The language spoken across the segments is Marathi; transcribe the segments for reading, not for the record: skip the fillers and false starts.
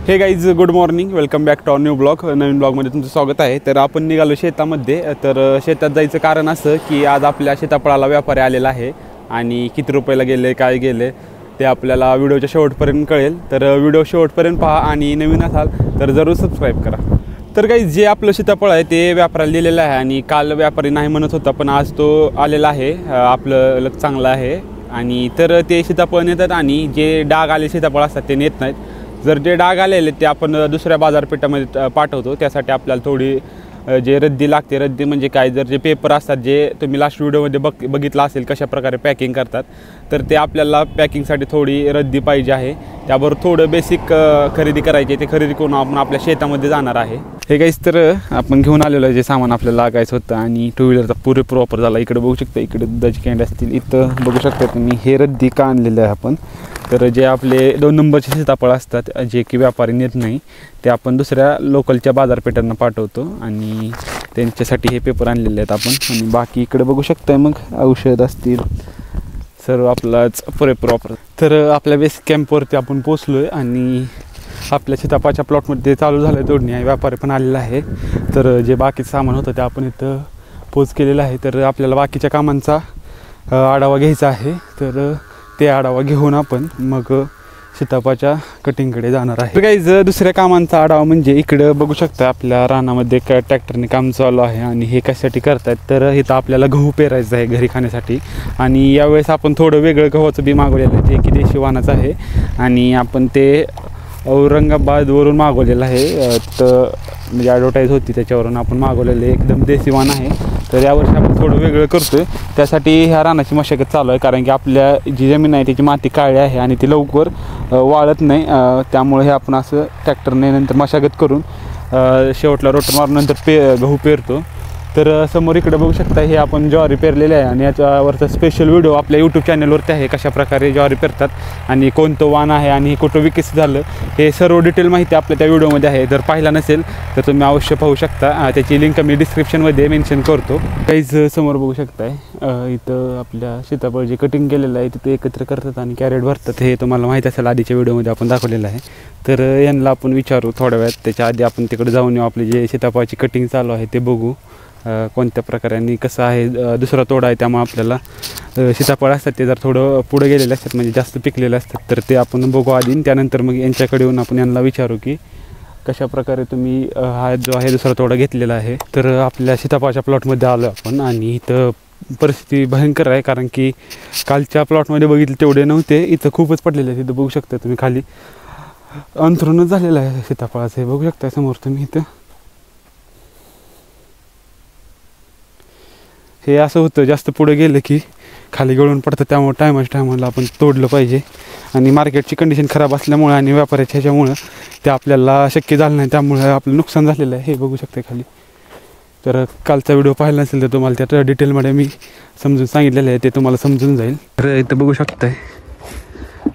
हे guys good morning, welcome back to new blog. नवीन ब्लॉगमध्ये तुमचं स्वागत आहे. तर आपण निघालो शेतामध्ये. तर शेतात जायचं कारण असं की आज आपल्या सीताफळाला व्यापारी आलेला आहे आणि किती रुपयाला गेले काय गेले ते आपल्याला व्हिडिओच्या शेवटपर्यंत कळेल. तर व्हिडिओ शेवटपर्यंत पहा आणि नवीन असाल तर जरूर सबस्क्राईब करा. तर गाईज जे आपलं सीताफळ आहे ते व्यापाऱ्याला दिलेलं आहे आणि काल व्यापारी नाही म्हणत होता पण आज तो आलेला आहे. आपलं लक चांगलं आहे आणि तर ते सीताफळ नेतात आणि जे डाग आले सीताफळ असतात ते नेत नाहीत. जर जे डाग आलेले ते आपण दुसऱ्या बाजारपेठामध्ये पाठवतो. त्यासाठी आपल्याला थोडी जे रद्दी लागते. रद्दी म्हणजे काय, जर जे पेपर असतात जे तुम्ही लास्ट व्हिडिओमध्ये बघितलं असेल कशा प्रकारे पॅकिंग करतात तर ते आपल्याला पॅकिंगसाठी थोडी रद्दी पाहिजे आहे. त्याबरोबर थोडं बेसिक खरेदी करायची आहे. ते खरेदी करून आपण आपल्या शेतामध्ये जाणार आहे. हे काहीच तर आपण घेऊन आलेलो आहे जे सामान आपल्याला लागायचं होतं आणि टू व्हीलरचा पुरेपूर वापर झाला. इकडे बघू शकता, इकडे दुधाची कॅन्डी असतील. इथं बघू शकता तुम्ही हे रद्दी का आणलेलं आहे आपण. तर जे आपले 2 नंबरचे सीताफळ असतात जे की व्यापारी नेत नाही ते आपण दुसऱ्या लोकलच्या बाजारपेठांना पाठवतो आणि त्यांच्यासाठी हे पेपर आणलेले आहेत आपण. आणि बाकी इकडे बघू शकताय मग औषध असतील सर्व आपलाच पुरेपूर वापर. तर आपल्या बेस कॅम्पवरती आपण पोचलो आहे आणि आपल्या सीताफळाच्या प्लॉटमध्ये चालू झालं आहे तोडणी आहे. व्यापारी पण आलेला आहे. तर जे बाकीचं सामान होतं ते आपण इथं पोच केलेलं आहे. तर आपल्याला बाकीच्या कामांचा आढावा घ्यायचा आहे. तर ते आढावा घेऊन आपण मग सीताफळाच्या कटिंगकडे जाणार आहे. तर काही दुसऱ्या कामांचा आढावा म्हणजे इकडं बघू शकता आपल्या रानामध्ये ट्रॅक्टरने काम चालू आहे आणि हे कशासाठी करतायत तर इथं आपल्याला गहू पेरायचं आहे घरी खाण्यासाठी. आणि यावेळेस आपण थोडं वेगळं गव्हाचं बी मागवलेलं आहे जे की देशी वाणाचं आहे आणि आपण ते औरंगाबादवरून मागवलेलं आहे. तर म्हणजे ॲडव्हर्टाईज होती त्याच्यावरून आपण मागवलेलं आहे. एकदम देशी वाण आहे. तर यावर्षी आपण थोडं वेगळं करतो आहे. त्यासाठी ह्या रानाची मशागत चालू आहे कारण की आपल्या जी जमीन आहे त्याची माती काळी आहे आणि ती लवकर वाळत नाही. त्यामुळे हे आपण असं ट्रॅक्टरने नंतर मशागत करून शेवटला रोटर मारून नंतर गहू पेरतो. तर समोर इकडे बघू शकता हे आपण ज्वारी पेरलेले आहे आणि याच्यावरचा स्पेशल व्हिडिओ आपल्या यूट्यूब चॅनलवरती आहे कशा प्रकारे ज्वारी पेरतात आणि कोणतं वाण आहे आणि कुठं विकसित झालं हे सर्व डिटेल माहिती आपल्या त्या व्हिडिओमध्ये आहे. जर पाहिला नसेल तर तुम्ही अवश्य पाहू शकता. त्याची लिंक मी डिस्क्रिप्शनमध्ये मेन्शन करतो. काहीच समोर बघू शकताय इथं आपल्या सीताफळ जे कटिंग केलेलं आहे तिथे एकत्र करतात आणि कॅरेट भरतात. हे तुम्हाला माहीत असेल आधीच्या व्हिडिओमध्ये आपण दाखवलेलं आहे. तर यांना आपण विचारू थोड्या वेळात. त्याच्या आधी आपण तिकडे जाऊन येऊ. आपली जे सीताफळाची कटिंग चालू आहे ते बघू कोणत्या प्रकारे कसं आहे. दुसरा तोडा आहे त्यामुळे आपल्याला सीताफळ असतात ते जर थोडं पुढे गेलेले असतात म्हणजे जास्त पिकलेले असतात तर ते आपण बघू आधी. त्यानंतर मग यांच्याकडे येऊन आपण यांना विचारू की कशा प्रकारे तुम्ही हा जो आहे दुसरा तोडा घेतलेला आहे. तर आपल्या सीताफळाच्या प्लॉटमध्ये आलो आपण आणि इथं परिस्थिती भयंकर आहे कारण की कालच्या प्लॉटमध्ये बघितले तेवढे नव्हते. इथं खूपच पडलेले आहेत. इथं बघू शकता तुम्ही खाली अंथरूणच झालेलं आहे सीताफळाचं. हे बघू शकता समोर तुम्ही. इथं हे असं होतं जास्त पुढे गेलं की खाली गळून पडतं. त्यामुळे टायमाला आपण तोडलं पाहिजे. आणि मार्केटची कंडिशन खराब असल्यामुळे आणि व्यापाऱ्याच्या ह्याच्यामुळं ते आपल्याला शक्य झालं नाही. त्यामुळे आपलं नुकसान झालेलं आहे. हे बघू शकते खाली. तर कालचा व्हिडिओ पाहिला नसेल तर तुम्हाला त्या डिटेलमध्ये मी समजून सांगितलेलं आहे ते तुम्हाला समजून जाईल. तर इथं बघू शकताय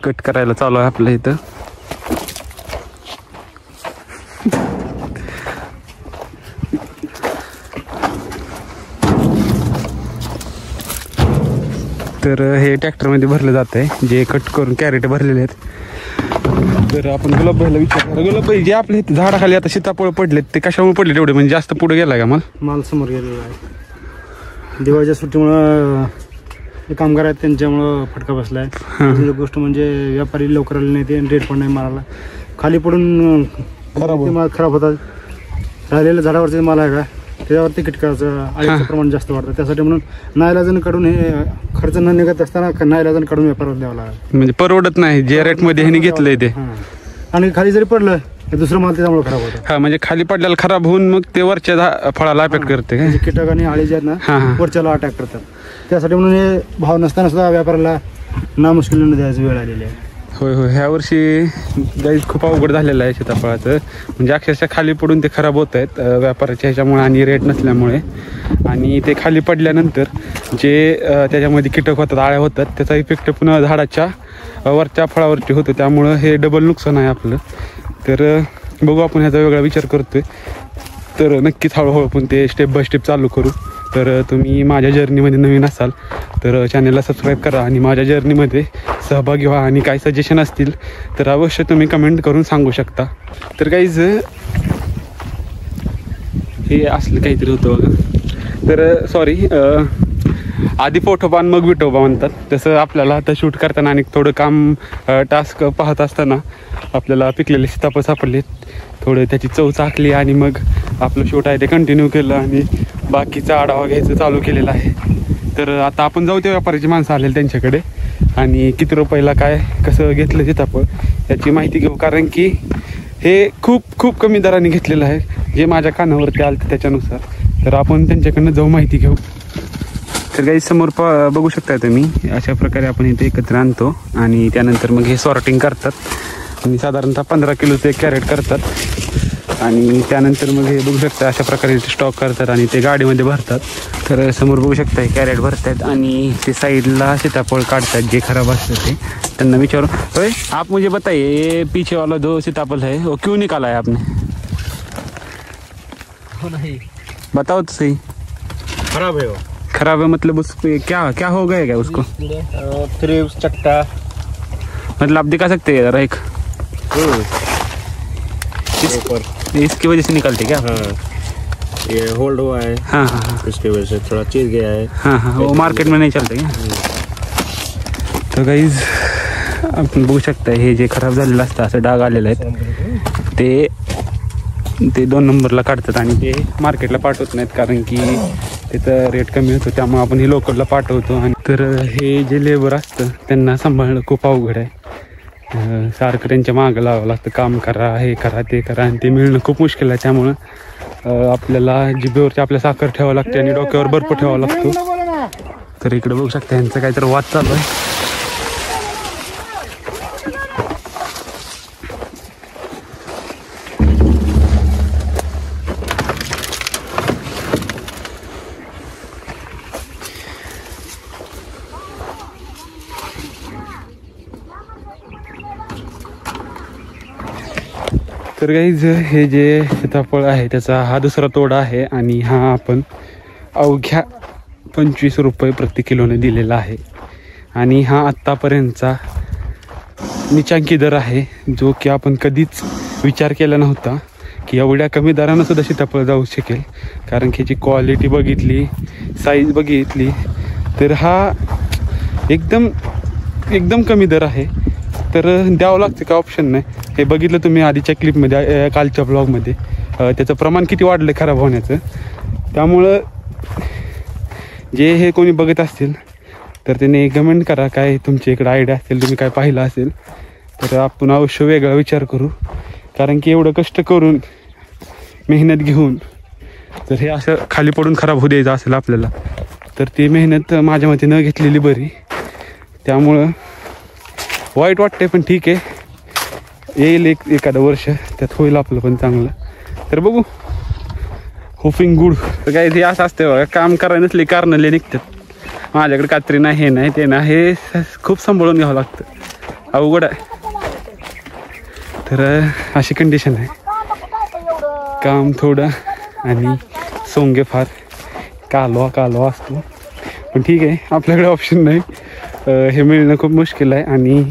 कट करायला चालू आहे आपल्या इथं. तर हे ट्रॅक्टरमध्ये भरलं जातं आहे जे कट करून कॅरेट भरलेले आहेत. तर आपण गुलाबबाईला विचारलं, गुलाबबाई जे आपले इथे झाडाखाली आता सीताफळ पडलेत ते कशामुळे पडले तेवढे म्हणजे जास्त पुढे गेला का माल समोर गेलेला आहे. दिवाळीच्या सुट्टीमुळं जे कामगार आहेत त्यांच्यामुळं फटका बसला आहे. दुसरी गोष्ट म्हणजे व्यापारी लवकर आले नाही ते रेट पण नाही मारायला. खाली पडून खराब होतात. राहिलेल्या झाडावरचे माल आहे का त्याच्यावरती कीटकाचं आळीचं प्रमाण जास्त वाढतं. त्यासाठी म्हणून नाईलाजान काढून हे खर्च न निघत असताना नाईलाजान काढून व्यापारात द्यावा लागेल. म्हणजे परवडत नाही जे रेटमध्ये ह्याने घेतलंय ते. आणि खाली जरी पडलं दुसरं माल त्याच्यामुळे खराब होतं. हा म्हणजे खाली पडल्याला खराब होऊन मग ते वरच्या फळाला अटॅक करते. कीटक आणि आळी जे आहेत ना वरच्याला अटॅक करतात. त्यासाठी म्हणून हे भाव नसताना सुद्धा व्यापाऱ्याला नामुश्किलीने द्यायची वेळ आलेली आहे. होय होय. ह्या वर्षी गाईज खूप अवघड झालेलं आहे सीताफळाचं. म्हणजे अक्षरशः खाली पडून ते खराब होत आहेत व्यापाराच्या ह्याच्यामुळे आणि रेट नसल्यामुळे. आणि ते खाली पडल्यानंतर जे त्याच्यामध्ये कीटक होतात आळ्या होतात त्याचा इफेक्ट पुन्हा झाडाच्या वरच्या फळावरती होतो. त्यामुळं हे डबल नुकसान आहे आपलं. तर बघू आपण ह्याचा वेगळा विचार करतोय. तर नक्कीच हळूहळू पण ते स्टेप बाय स्टेप चालू करू. तर तुम्ही माझ्या जर्नीमध्ये नवीन असाल तर चॅनलला सबस्क्राईब करा आणि माझ्या जर्नीमध्ये सहभागी व्हा आणि काय सजेशन असतील तर अवश्य तुम्ही कमेंट करून सांगू शकता. तर गाईज हे असलं काहीतरी होतं बघा. तर सॉरी, आधी फोटोबान मग विठोबा म्हणतात, तसं आपल्याला आता शूट करताना आणि थोडं काम टास्क पाहत असताना आपल्याला पिकलेले सीताफळ सापडले. थोडं त्याची चव चाकली आणि मग आपलं शूट आहे ते कंटिन्यू केलं आणि बाकीचा आढावा घ्यायचं चालू केलेला आहे. तर आता आपण जाऊ त्या व्यापाऱ्याची माणसं आलेली त्यांच्याकडे आणि किती रुपयाला काय कसं घेतलं सीताफळ याची माहिती घेऊ. कारण की हे खूप खूप कमी दराने घेतलेलं आहे, जे माझ्या कानावरती आलं त्याच्यानुसार. तर आपण त्यांच्याकडनं जाऊ माहिती घेऊ. तर काही समोर बघू शकता तुम्ही, अशा प्रकारे आपण इथे एकत्र आणतो आणि त्यानंतर मग हे सॉर्टिंग करतात आणि साधारणतः 15 किलोचं एक कॅरेट करतात आणि त्यानंतर मग हे बघू शकता अशा प्रकारे स्टॉक करतात आणि ते गाडीमध्ये भरतात. तर समोर बघू शकता हे कॅरेट भरतात आणि ते साईडला सीताफळ काढतात जे खराब असतं ते. त्यांना विचारू, होय आप मुझे बताइए पीछे वाला जो सीताफल है वो क्यों निकाला है आपने? नहीं बताओ तो सही. खराब है वो. खराब है मतलब उसको क्या क्या हो गया क्या उसको? थ्रिप्स चट्टा. मतलब आप दिखा सकते हैं जरा एक इसकी वजह से निकलते क्या? हाँ, ये होल्ड हुआ है. हाँ हाँ हाँ इसकी वजह से थोड़ा चीज गया है. हाँ हाँ वो मार्केट में नहीं चलते क्या? तर गाईज आपण बघू शकता हे जे खराब झालेलं असतं असं डाग आलेले आहेत ते 2 नंबरला काढतात आणि ते मार्केटला पाठवत नाहीत कारण की तिथं रेट कमी होतो, त्यामुळे आपण हे लोकलला पाठवतो. आणि तर हे जे लेबर असतं त्यांना सांभाळणं खूप अवघड आहे. सारखं त्यांच्या मागं लावावं लागतं, काम करा हे करा ते करा आणि ते मिळणं खूप मुश्किल आहे. त्यामुळं आपल्याला जिभेवरची आपल्या साखर ठेवावं लागते आणि डोक्यावर बर्फ ठेवावा लागतो. तर इकडे बघू शकता यांचं काहीतरी वाद चालू आहे. तर गाईज हे जे सीताफळ आहे त्याचा हा दुसरा तोडा आहे आणि हा आपण अवघ्या 25 रुपये प्रति किलोने दिलेला आहे आणि हा आत्तापर्यंतचा निचांकी दर आहे जो की आपण कधीच विचार केला नव्हता की एवढ्या कमी दरानं सुद्धा सीताफळ जाऊ शकेल. कारण की याची क्वालिटी बघितली, साईज बघितली तर हा एकदम कमी दर आहे. तर द्यावं लागतं का ऑप्शन नाही. हे बघितलं तुम्ही आधीच्या क्लिपमध्ये, कालच्या ब्लॉगमध्ये त्याचं प्रमाण किती वाढलं खराब होण्याचं. त्यामुळं जे हे कोणी बघत असतील तर त्याने कमेंट करा, काय तुमच्या इकडे आयडिया असेल, तुम्ही काय पाहिलं असेल तर आपण अवश्य वेगळा विचार करू. कारण की एवढं कष्ट करून मेहनत घेऊन जर हे असं खाली पडून खराब होऊ द्यायचं असेल आपल्याला तर ती मेहनत माझ्या मते न घेतलेली बरी. त्यामुळं वाईट वाटते पण ठीक आहे, येईल एखादं वर्ष त्यात होईल आपलं पण चांगलं. तर बघू, होपिंग गुड. तर काय ते असं असते बघा, काम करायला नसले कारणं लय निघतात. माझ्याकडे कात्री नाही, हे नाही ते नाही, हे खूप सांभाळून घ्यावं लागतं, अवघड आहे. तर अशी कंडिशन आहे, काम थोडं आणि सोंगे फार कालवा असतो. पण ठीक आहे, आपल्याकडे ऑप्शन नाही, हे मिळणं खूप मुश्किल आहे. आणि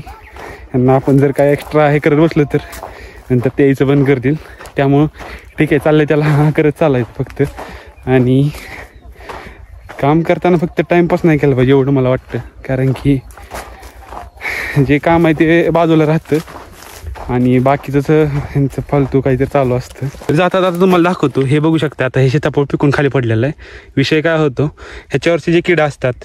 यांना आपण जर काय एक्स्ट्रा हे करत बसलं तर नंतर ते यायचं बंद करतील. त्यामुळं ठीक आहे, चाललं त्याला हा करत चालायचं फक्त. आणि काम करताना फक्त टाईमपास नाही केला पाहिजे एवढं मला वाटतं. कारण की जे काम आहे ते बाजूला राहतं आणि बाकीचं ह्यांचं फालतू काहीतरी चालू असतं. तर जाता तुम्हाला दाखवतो. हे बघू शकता, आता हे सीताफळ पिकून खाली पडलेलं आहे. विषय काय होतो, ह्याच्यावरचे जे किडा असतात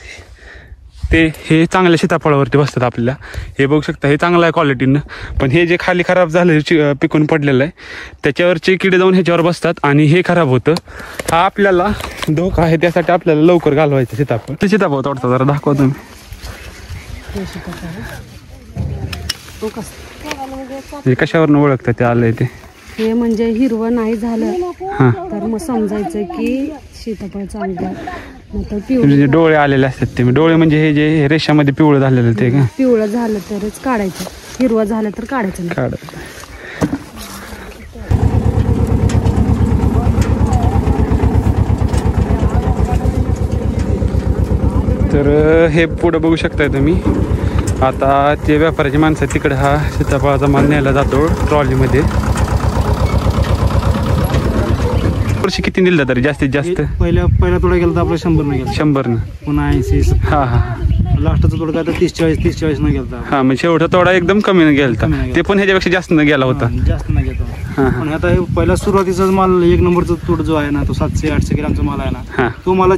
ते हे चांगल्या सीताफळावरती बसतात आपल्याला. हे बघू शकता, हे चांगलं आहे क्वालिटीनं. पण हे जे खाली खराब झालं पिकून पडलेलं आहे त्याच्यावरचे किडे जाऊन ह्याच्यावर बसतात आणि हे खराब होतं. हा आपल्याला धोका आहे, त्यासाठी आपल्याला लवकर घालवायचं सीताफळ. ते सीताफळ तोडता जरा दाखवा तुम्ही. हे कशावरनं ओळखतं ते आलंय ते? हे म्हणजे हिरवं नाही झालं तर मग समजायचं की सीताफळ चांगलं. म्हणजे डोळे आलेले असतात ते, डोळे म्हणजे हे जे रेषामध्ये पिवळं झालेलं ते का? पिवळं झालं तरच काढायचं, हिरवं झालं तर काढायचं नाही. तर हे पुढं बघू शकताय तुम्ही, आता ते व्यापाऱ्याची माणसं तिकडे हा सीताफळाचा माल न्यायला जातो ट्रॉलीमध्ये. वर्षी किती दिलं तरी जास्तीत जास्त? पहिला तोडा गेला तर आपला 100 न गेला, 100 पुन्हा 80. हां हां. लास्टचा तोडगा तर 30-40 न गेला. हां म्हणजे शेवटचा तोडा एकदम कमी न गेला, ते पण ह्याच्यापेक्षा जास्त न गेला होता. जास्त न गेला. पण आता हे पहिला सुरुवातीचा माल 1 नंबरचा तोड जो आहे ना, तो 700-800 ग्रामचा माल आहे ना, तो मला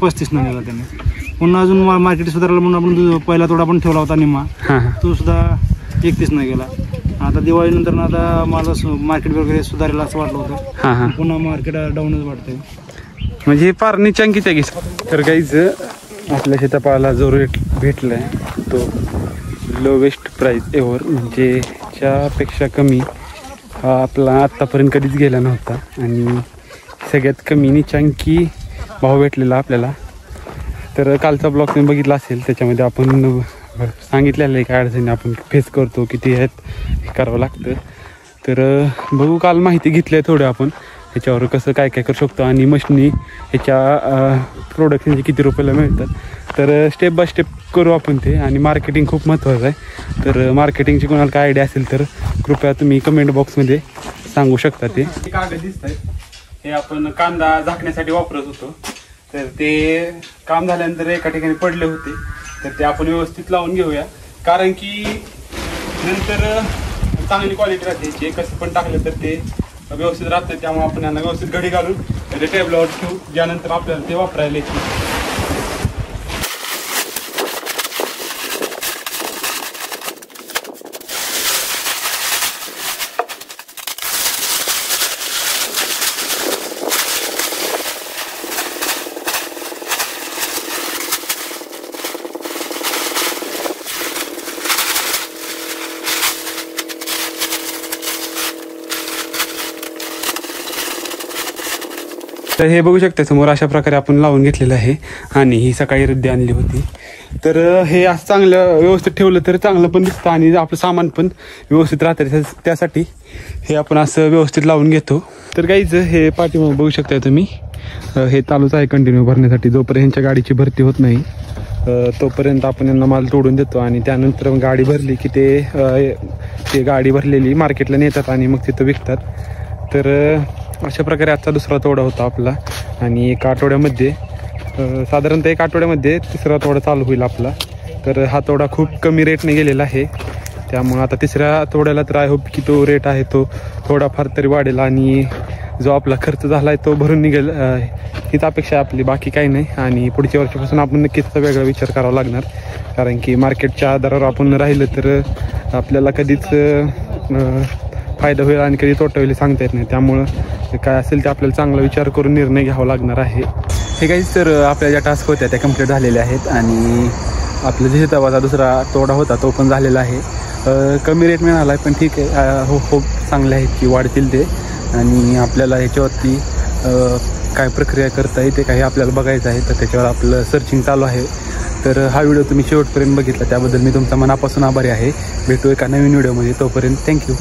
35 न गेला त्याने. पुन्हा अजून मार्केट सुधारला म्हणून आपण पहिला तोडा पण ठेवला होता निम्मा, तो सुद्धा 31 न गेला. आता दिवाळीनंतर आता मला मार्केट वगैरे सुधारेल असं वाटलं होतं, पुन्हा मार्केट डाऊनच वाटतंय. म्हणजे फार निचांकीच आहे. तर काहीच आपल्या सीताफळाला जो रेट भेटलाय तो लोवेस्ट प्राईस एव्हर, म्हणजे च्यापेक्षा कमी हा आपला आत्तापर्यंत कधीच गेला नव्हता आणि सगळ्यात कमी निचांकी भाव भेटलेला आपल्याला. तर कालचा ब्लॉग तुम्ही बघितला असेल, त्याच्यामध्ये आपण सांगितलेलं आहे काय अडचणी आपण फेस करतो, किती आहेत हे करावं लागतं. तर बघू, काल माहिती घेतली आहे थोडं आपण ह्याच्यावर कसं काय काय करू शकतो आणि मशनी ह्याच्या प्रोडक्शनचे किती रुपयाला मिळतात. तर स्टेप बाय स्टेप करू आपण ते. आणि मार्केटिंग खूप महत्त्वाचं आहे. तर मार्केटिंगची कोणाला काय आयडिया असेल तर कृपया तुम्ही कमेंट बॉक्समध्ये सांगू शकता. ते कागद दिसत आहे हे आपण कांदा झाकण्यासाठी वापरत होतो. तर ते काम झाल्यानंतर एका ठिकाणी पडले होते, तर ते आपण व्यवस्थित लावून घेऊया, कारण की नंतर चांगली क्वालिटी राहते. जे कसं पण टाकलं तर ते व्यवस्थित राहतं. त्यामुळे आपण यांना व्यवस्थित घडी घालून त्याच्या टेबलावर ठेवू, ज्यानंतर आपल्याला ते वापरायला येते. तर हे बघू शकता समोर अशा प्रकारे आपण लावून घेतलेलं आहे आणि ही सकाळी रद्दी आणली होती. तर हे असं चांगलं व्यवस्थित ठेवलं तर चांगलं पण दिसतं आणि आपलं सामान पण व्यवस्थित राहतं. त्यासाठी हे आपण असं व्यवस्थित लावून घेतो. तर काहीच हे पाठीमागे बघू शकता तुम्ही, हे चालूच आहे कंटिन्यू भरण्यासाठी. जोपर्यंत यांच्या गाडीची भरती होत नाही तोपर्यंत आपण यांना माल तोडून देतो आणि त्यानंतर गाडी भरली की ते गाडी भरलेली मार्केटला नेतात आणि मग तिथं विकतात. तर अशा प्रकारे आजचा दुसरा तोडा होता आपला आणि एका आठवड्यामध्ये साधारणतः 1 आठवड्यामध्ये तिसरा तोडा चालू होईल आपला. तर हा तोडा खूप कमी रेटने गेलेला आहे, त्यामुळं आता तिसऱ्या तोड्याला तर आय होप की तो रेट आहे तो थोडाफार तरी वाढेल आणि जो आपला खर्च झाला आहे तो भरून निघेल, हीच अपेक्षा आपली, बाकी काही नाही. आणि पुढच्या वर्षीपासून आपण नक्कीच वेगळा विचार करावा लागणार, कारण की मार्केटच्या आधारावर आपण राहिलं तर आपल्याला कधीच फायदा होईल आणि कधी तोटा होईल सांगता येत नाही. त्यामुळं काय असेल ते आपल्याला चांगला विचार करून निर्णय घ्यावा लागणार आहे. हे काहीच तर आपल्या ज्या टास्क होत्या त्या कंप्लीट झालेल्या आहेत आणि आपलं जे सीताफळाचा दुसरा तोडा होता तो पण झालेला आहे. कमी रेट मिळाला आहे पण ठीक आहे, खूप चांगले आहेत की वाढतील ते. आणि आपल्याला ह्याच्यावरती काय प्रक्रिया करता येते काही आपल्याला बघायचं आहे, तर त्याच्यावर आपलं सर्चिंग चालू आहे. तर हा व्हिडिओ तुम्ही शेवटपर्यंत बघितला त्याबद्दल मी तुमचा मनापासून आभारी आहे. भेटू एका नवीन व्हिडिओमध्ये, तोपर्यंत थँक्यू.